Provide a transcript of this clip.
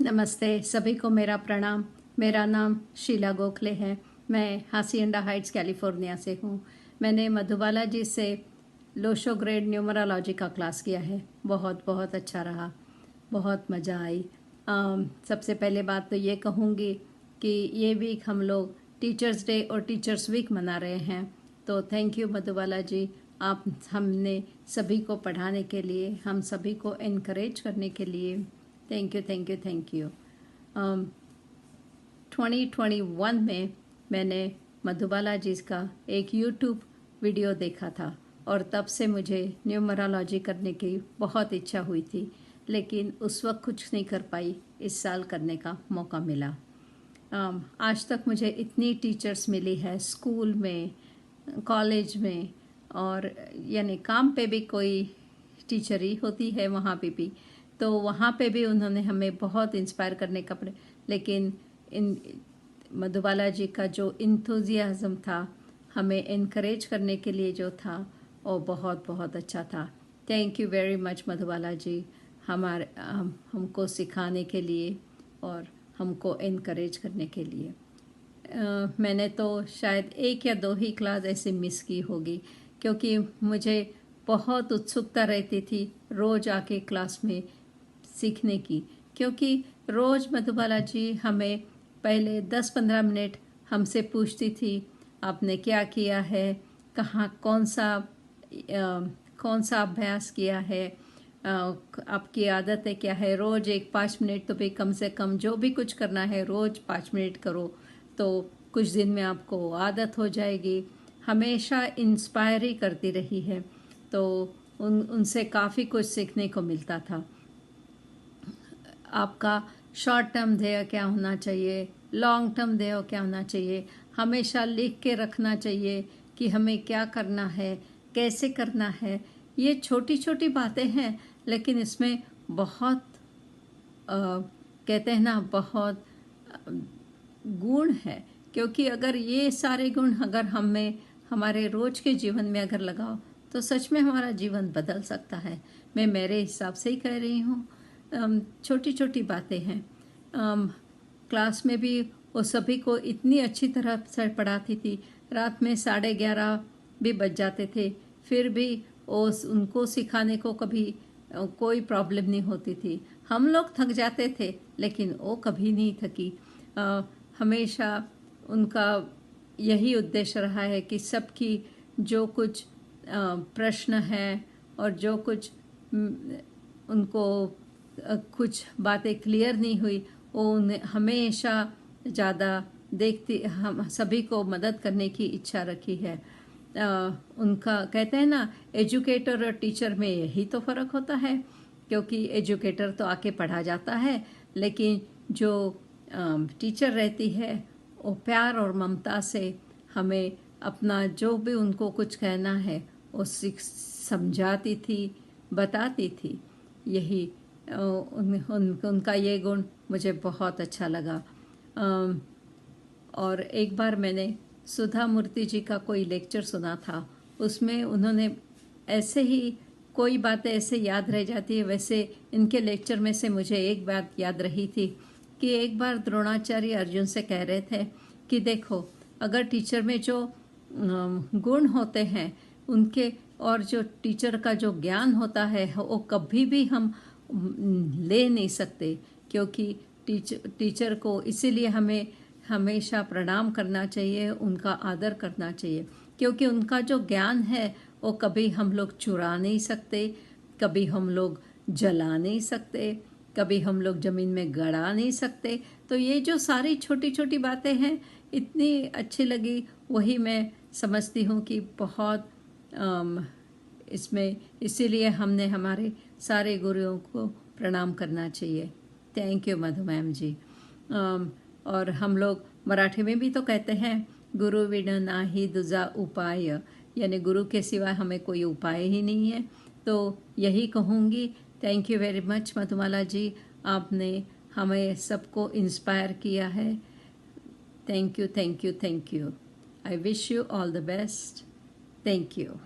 नमस्ते सभी को मेरा प्रणाम। मेरा नाम शीला गोखले है। मैं हासीएंडा हाइट्स कैलिफोर्निया से हूँ। मैंने मधुबाला जी से लोशो ग्रेड न्यूमरोलॉजी का क्लास किया है। बहुत बहुत अच्छा रहा, बहुत मज़ा आई। सबसे पहले बात तो ये कहूँगी कि ये वीक हम लोग टीचर्स डे और टीचर्स वीक मना रहे हैं। तो थैंक यू मधुबाला जी, आप हमने सभी को पढ़ाने के लिए, हम सभी को इनकरेज करने के लिए thank you thank you thank you. 2021 में मैंने मधुबाला जी का एक यूट्यूब वीडियो देखा था और तब से मुझे न्यूमरोलॉजी करने की बहुत इच्छा हुई थी, लेकिन उस वक्त कुछ नहीं कर पाई। इस साल करने का मौका मिला। आज तक मुझे इतनी टीचर्स मिली है, स्कूल में, कॉलेज में, और यानी काम पे भी कोई टीचर ही होती है, वहाँ पे भी, तो वहाँ पे भी उन्होंने हमें बहुत इंस्पायर करने का पड़े। लेकिन इन मधुबाला जी का जो इंथुजियाज़म था, हमें इनकरेज करने के लिए जो था, वो बहुत बहुत अच्छा था। Thank you very much Madhubala ji, हमको सिखाने के लिए और हमको इनकरेज करने के लिए। मैंने तो शायद 1 या 2 ही क्लास ऐसे मिस की होगी, क्योंकि मुझे बहुत उत्सुकता रहती थी रोज़ आके क्लास में सीखने की, क्योंकि रोज़ मधुबाला जी हमें पहले 10-15 मिनट हमसे पूछती थी, आपने क्या किया है, कहाँ कौन सा अभ्यास किया है, आपकी आदतें क्या है। रोज़ 5 मिनट तो भी कम से कम, जो भी कुछ करना है रोज़ 5 मिनट करो तो कुछ दिन में आपको आदत हो जाएगी। हमेशा इंस्पायर ही करती रही है, तो उनसे काफ़ी कुछ सीखने को मिलता था। आपका शॉर्ट टर्म ध्येय क्या होना चाहिए, लॉन्ग टर्म ध्येय क्या होना चाहिए, हमेशा लिख के रखना चाहिए कि हमें क्या करना है, कैसे करना है। ये छोटी छोटी बातें हैं, लेकिन इसमें बहुत कहते हैं ना, बहुत गुण है। क्योंकि अगर ये सारे गुण अगर हमें हमारे रोज के जीवन में अगर लगाओ, तो सच में हमारा जीवन बदल सकता है। मैं मेरे हिसाब से ही कह रही हूँ। छोटी छोटी बातें हैं। क्लास में भी वो सभी को इतनी अच्छी तरह से पढ़ाती थी। रात में 11:30 भी बज जाते थे, फिर भी उनको सिखाने को कभी कोई प्रॉब्लम नहीं होती थी। हम लोग थक जाते थे, लेकिन वो कभी नहीं थकी। हमेशा उनका यही उद्देश्य रहा है कि सबकी जो कुछ प्रश्न है और जो कुछ उनको कुछ बातें क्लियर नहीं हुई, वो उन्हें हमेशा ज़्यादा हम सभी को मदद करने की इच्छा रखी है। उनका कहते हैं ना, एजुकेटर और टीचर में यही तो फ़र्क होता है। क्योंकि एजुकेटर तो आके पढ़ा जाता है, लेकिन जो टीचर रहती है वो प्यार और ममता से हमें अपना जो भी उनको कुछ कहना है वो समझाती थी, बताती थी। यही उनका ये गुण मुझे बहुत अच्छा लगा। और एक बार मैंने सुधा मूर्ति जी का कोई लेक्चर सुना था। उसमें उन्होंने ऐसे ही कोई बातें ऐसे याद रह जाती है, वैसे इनके लेक्चर में से मुझे एक बात याद रही थी कि एक बार द्रोणाचार्य अर्जुन से कह रहे थे कि देखो, अगर टीचर में जो गुण होते हैं उनके, और जो टीचर का जो ज्ञान होता है, वो कभी भी हम ले नहीं सकते। क्योंकि टीचर को इसीलिए हमें हमेशा प्रणाम करना चाहिए, उनका आदर करना चाहिए। क्योंकि उनका जो ज्ञान है वो कभी हम लोग चुरा नहीं सकते, कभी हम लोग जला नहीं सकते, कभी हम लोग ज़मीन में गड़ा नहीं सकते। तो ये जो सारी छोटी छोटी बातें हैं, इतनी अच्छी लगी। वही मैं समझती हूँ कि बहुत इसमें इसीलिए हमने हमारे सारे गुरुओं को प्रणाम करना चाहिए। थैंक यू मधु मैम जी। और हम लोग मराठी में भी तो कहते हैं, गुरु विण नाही दुजा उपाय, यानी गुरु के सिवाय हमें कोई उपाय ही नहीं है। तो यही कहूँगी, thank you very much Madhumala ji, आपने हमें सबको इंस्पायर किया है। Thank you thank you thank you. I wish you all the best. Thank you.